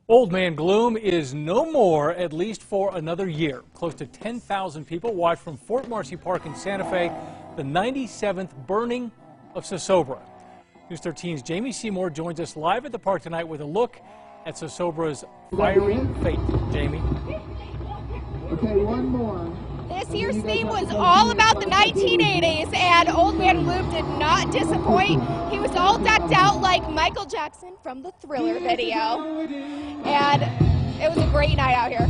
Old Man Gloom is no more, at least for another year. Close to 10,000 people watched from Fort Marcy Park in Santa Fe the 97th Burning of Zozobra. News 13's Jamie SEYMORE joins us live at the park tonight with a look at Zozobra's fiery fate. Jamie. Okay, one more. This year's theme was all about the 1980s, and Old Man Gloom did not disappoint. He was all decked out like Michael Jackson from the Thriller video, and it was a great night out here.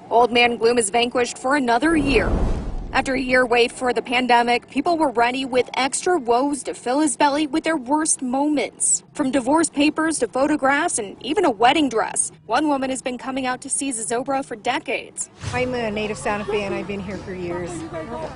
Old Man Gloom is vanquished for another year. After a year wait for the pandemic, people were ready with extra woes to fill his belly with their worst moments. From divorce papers to photographs and even a wedding dress. One woman has been coming out to see Zozobra for decades. I'm a native Santa Fe and I've been here for years.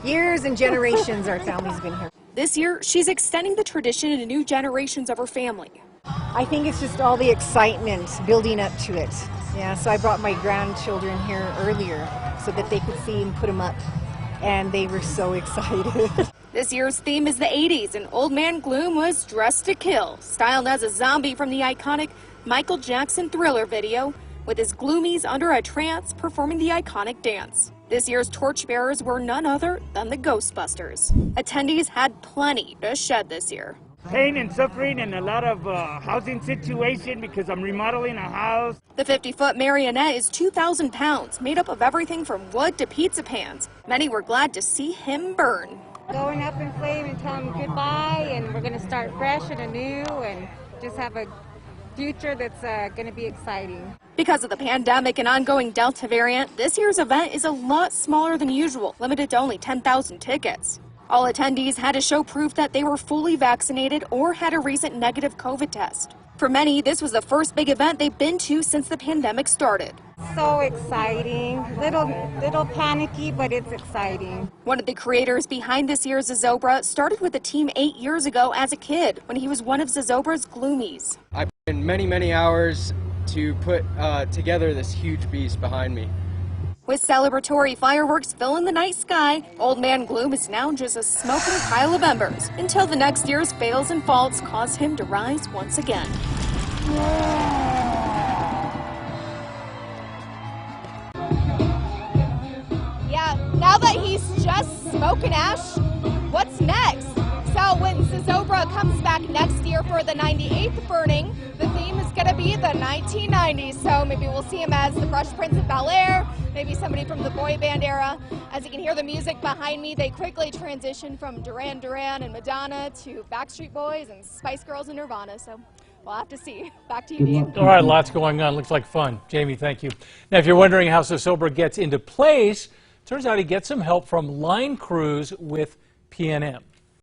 Years and generations our family's been here. This year, she's extending the tradition to new generations of her family. I think it's just all the excitement building up to it. Yeah, so I brought my grandchildren here earlier so that they could see and put them up. And they were so excited. This year's theme is the 80s, and Old Man Gloom was dressed to kill, styled as a zombie from the iconic Michael Jackson Thriller video, with his gloomies under a trance performing the iconic dance. This year's torchbearers were none other than the Ghostbusters. Attendees had plenty to shed this year. Pain and suffering and a lot of housing situation because I'm remodeling a house. The 50-foot marionette is 2,000 pounds, made up of everything from wood to pizza pans. Many were glad to see him burn. Going up in flame and tell him goodbye, and we're going to start fresh and anew and just have a future that's going to be exciting. Because of the pandemic and ongoing Delta variant, this year's event is a lot smaller than usual, limited to only 10,000 tickets. All attendees had to show proof that they were fully vaccinated or had a recent negative COVID test. For many, this was the first big event they've been to since the pandemic started. So exciting, little panicky, but it's exciting. One of the creators behind this year's Zozobra started with the team 8 years ago as a kid when he was one of Zozobra's gloomies. I put in many hours to put together this huge beast behind me. With celebratory fireworks filling the night sky, Old Man Gloom is now just a smoking pile of embers until the next year's fails and faults cause him to rise once again. Yeah, now that he's just smoking ash, what's next? So when Zozobra comes back next year for the 98th burning, the theme is going to be the 1990s. So maybe we'll see him as the Fresh Prince of Bel-Air, maybe somebody from the boy band era. As you can hear the music behind me, they quickly transition from Duran Duran and Madonna to Backstreet Boys and Spice Girls and Nirvana. So we'll have to see. Back to you, Dean. All right, lots going on. Looks like fun. Jamie, thank you. Now, if you're wondering how Zozobra gets into place, turns out he gets some help from line crews with PNM.